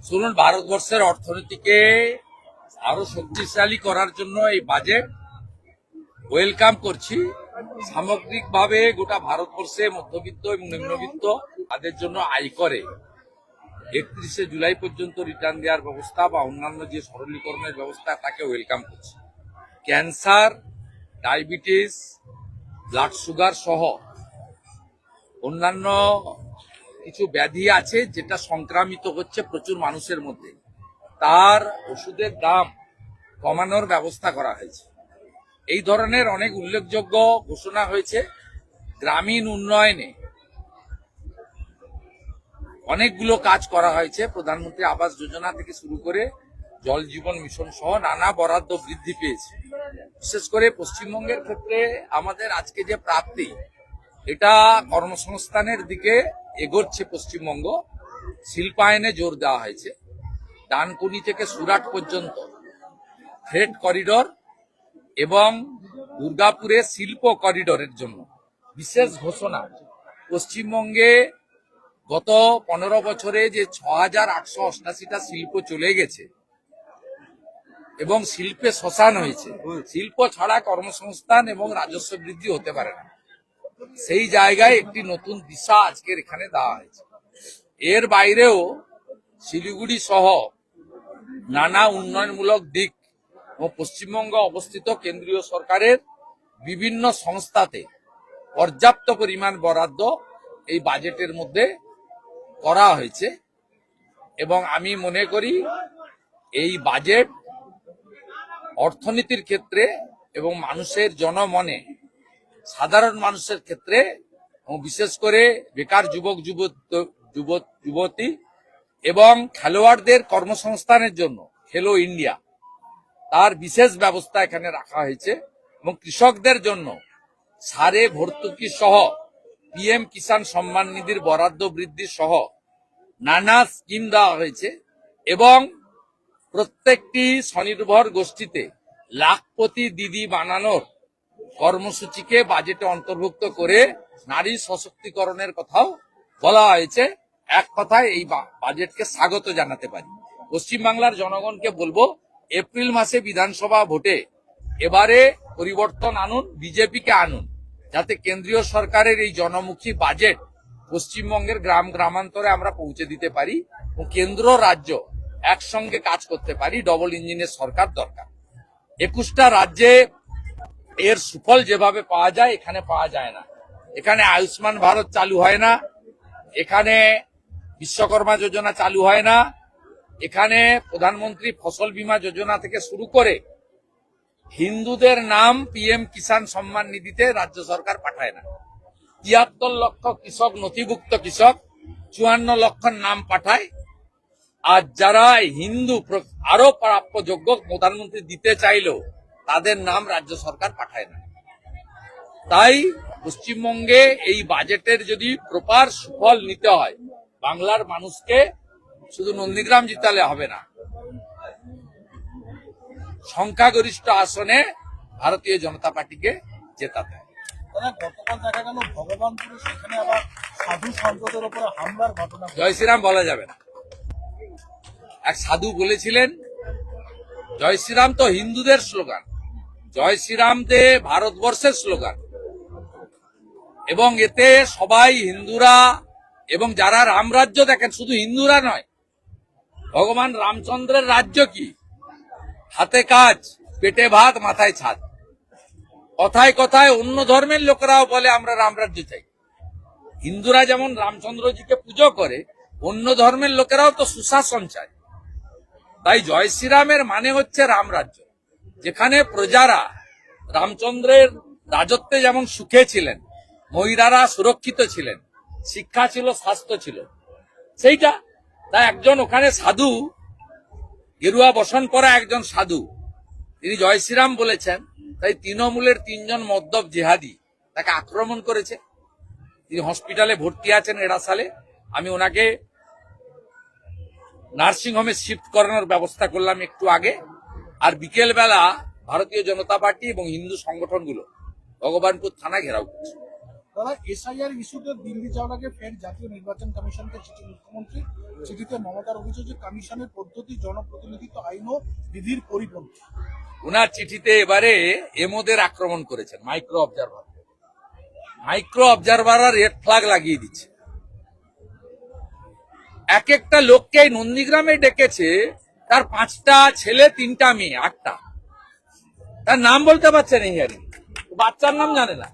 শুনুন, ভারতবর্ষের অর্থনীতিকে আরো শক্তিশালী করার জন্য এই বাজেট ওয়েলকাম করছি। সামগ্রিকভাবে গোটা ভারতবর্ষে মধ্যবিত্ত এবং নিম্নবিত্ত তাদের জন্য আয়করে 31শে জুলাই পর্যন্ত রিটার্ন দেওয়ার ব্যবস্থা বা অন্যান্য যে সরলীকরণের ব্যবস্থা তাকে ওয়েলকাম করছি। ক্যান্সার, ডায়াবেটিস, ব্লাড সুগার সহ অন্যান্য কিছু ব্যাধি আছে যেটা সংক্রামিত হচ্ছে প্রচুর মানুষের মধ্যে, তার ওষুধের দাম কমানোর ব্যবস্থা করা হয়েছে। এই ধরনের অনেক উল্লেখযোগ্য ঘোষণা হয়েছে। গ্রামীণ উন্নয়নে অনেকগুলো কাজ করা হয়েছে। প্রধানমন্ত্রী আবাস যোজনা থেকে শুরু করে জল জীবন মিশন সহ নানা বরাদ্দ বৃদ্ধি পেয়েছে। বিশেষ করে পশ্চিমবঙ্গের ক্ষেত্রে আমাদের আজকে যে প্রাপ্তি, এটা কর্মসংস্থানের দিকে এগোচ্ছে পশ্চিমবঙ্গ। শিল্পায়নে জোর দেওয়া হয়েছে। ডানকুনি থেকে সুরাট পর্যন্ত ফ্রেট করিডর এবং দুর্গাপুরে শিল্প করিডরের জন্য বিশেষ ঘোষণা। পশ্চিমবঙ্গে গত 15 বছরে যে 6,888টা শিল্প চলে গেছে এবং শিল্পে শ্মশান হয়েছে, শিল্প ছাড়া কর্মসংস্থান এবং রাজস্ব বৃদ্ধি হতে পারে না। সেই জায়গায় একটি নতুন দিশা আজকের এখানে দেওয়া হয়েছে। এর বাইরেও শিলিগুড়ি সহ নানা উন্নয়নমূলক দিক ও পশ্চিমবঙ্গ অবস্থিত কেন্দ্রীয় সরকারের বিভিন্ন সংস্থাতে পর্যাপ্ত পরিমাণ বরাদ্দ এই বাজেটের মধ্যে করা হয়েছে এবং আমি মনে করি এই বাজেট অর্থনীতির ক্ষেত্রে এবং মানুষের জনমনে, সাধারণ মানুষের ক্ষেত্রে এবং বিশেষ করে বেকার যুবক যুবতী এবং খেলোয়াড়দের কর্মসংস্থানের জন্য খেলো ইন্ডিয়া তার বিশেষ ব্যবস্থা এখানে রাখা হয়েছে এবং কৃষকদের জন্য সারে ভর্তুকি সহ পিএম কিষাণ সম্মান নিধির বরাদ্দ বৃদ্ধি সহ নানা স্কিম দেওয়া হয়েছে এবং প্রত্যেকটি স্বনির্ভর গোষ্ঠীতে লাখপতি দিদি বানানোর কর্মসূচিকে বাজেটে অন্তর্ভুক্ত করে নারী সশক্তিকরণের কথাও বলা হয়েছে। এক কথায় এই বাজেটকে স্বাগত জানাতে পারি। পশ্চিমবাংলার জনগণকে বলবো, এপ্রিল মাসে বিধানসভা ভোটে এবারে পরিবর্তন আনুন, বিজেপিকে আনুন, যাতে কেন্দ্রীয় সরকারের এই জনমুখী বাজেট পশ্চিমবঙ্গের গ্রাম গ্রামান্তরে আমরা পৌঁছে দিতে পারি এবং কেন্দ্র রাজ্য একসঙ্গে কাজ করতে পারি। ডবল ইঞ্জিনের সরকার দরকার। 21টা রাজ্যে এর সুফল যেভাবে পাওয়া যায় এখানে পাওয়া যায় না। এখানে আয়ুষ্মান ভারত চালু হয় না, এখানে বিশ্বকর্মা যোজনা চালু হয় না, এখানে প্রধানমন্ত্রী ফসল বীমা যোজনা থেকে শুরু করে হিন্দুদের নাম পিএম কিষাণ সম্মান নিধিতে রাজ্য সরকার পাঠায় না। 73 লক্ষ কৃষক, নথিভুক্ত কৃষক, 54 লক্ষ নাম পাঠায়। আর যারা হিন্দু আরো প্রাপ্যযোগ্য প্রধানমন্ত্রী দিতে চাইলেও তাদের নাম রাজ্য সরকার পাঠায় না। তাই পশ্চিমবঙ্গে এই বাজেটের যদি প্রপার সুফল নিতে হয়, বাংলার মানুষকে শুধু নন্দীগ্রাম জিতালে হবে না, সংখ্যাগরিষ্ঠ আসনে ভারতীয় জনতা পার্টিকে জেতাতে হবে। গতকাল দেখা গেল ভগবানপুরে সেখানে আবার সাধু সন্তদের উপরে হামলার ঘটনা। জয় শ্রীরাম বলা যাবে না। এক সাধু বলেছিলেন, জয় শ্রীরাম তো হিন্দুদের স্লোগান, জয় শ্রীরাম দে ভারতবর্ষের স্লোগান এবং এতে সবাই হিন্দুরা এবং যারা রামরাজ্য দেখেন, শুধু হিন্দুরা নয়, ভগবান রামচন্দ্রের রাজ্য কি, হাতে কাজ, পেটে ভাত, মাথায় ছাদ। কথায় কথায় অন্য ধর্মের লোকেরাও বলে আমরা রামরাজ্য চাই। হিন্দুরা যেমন রামচন্দ্রজিকে পুজো করে, অন্য ধর্মের লোকেরাও তো সুশাসন চায়। তাই জয় শ্রীরামের মানে হচ্ছে রামরাজ্য, যেখানে প্রজারা রামচন্দ্রের রাজত্বে যেমন সুখে ছিলেন, মহিলারা সুরক্ষিত ছিলেন, শিক্ষা ছিল, স্বাস্থ্য ছিল, সেইটা। তাই একজন ওখানে সাধু, গেরুয়া বসন পরা একজন সাধু, তিনি জয় শ্রীরাম বলেছেন। তাই তৃণমূলের 3 জন মদ্যপ জেহাদি তাকে আক্রমণ করেছে। তিনি হসপিটালে ভর্তি আছেন এড়াসালে। আমি ওনাকে নার্সিংহোমে শিফট করানোর ব্যবস্থা করলাম একটু আগে। আর বিকেল বেলা ভারতীয় জনতা পার্টি এবং হিন্দু সংগঠনগুলো ভগবানপুর থানা ঘেরাও করছে। দাদা, এসআইআর ইস্যুতে দিল্লি যাওয়ার আগে ফের জাতীয় নির্বাচন কমিশনকে চিঠি মুখ্যমন্ত্রী। চিঠিতে মমতার অভিযোগ যে কমিশনের পদ্ধতি জনপ্রতিনিধিত্ব আইন ও বিধির পরিপন্থী। উনার চিঠিতে এবারে এমোদের আক্রমণ করেছেন, মাইক্রো অবজারভাররা রেড ফ্ল্যাগ লাগিয়ে দিচ্ছে। এক একটা লোককে নন্দীগ্রামে ডেকেছে, তার 5টা ছেলে 3টা মেয়ে 8টা, তার নাম বলতে পারছে না, হিয়ারিং বাচ্চার নাম জানে না।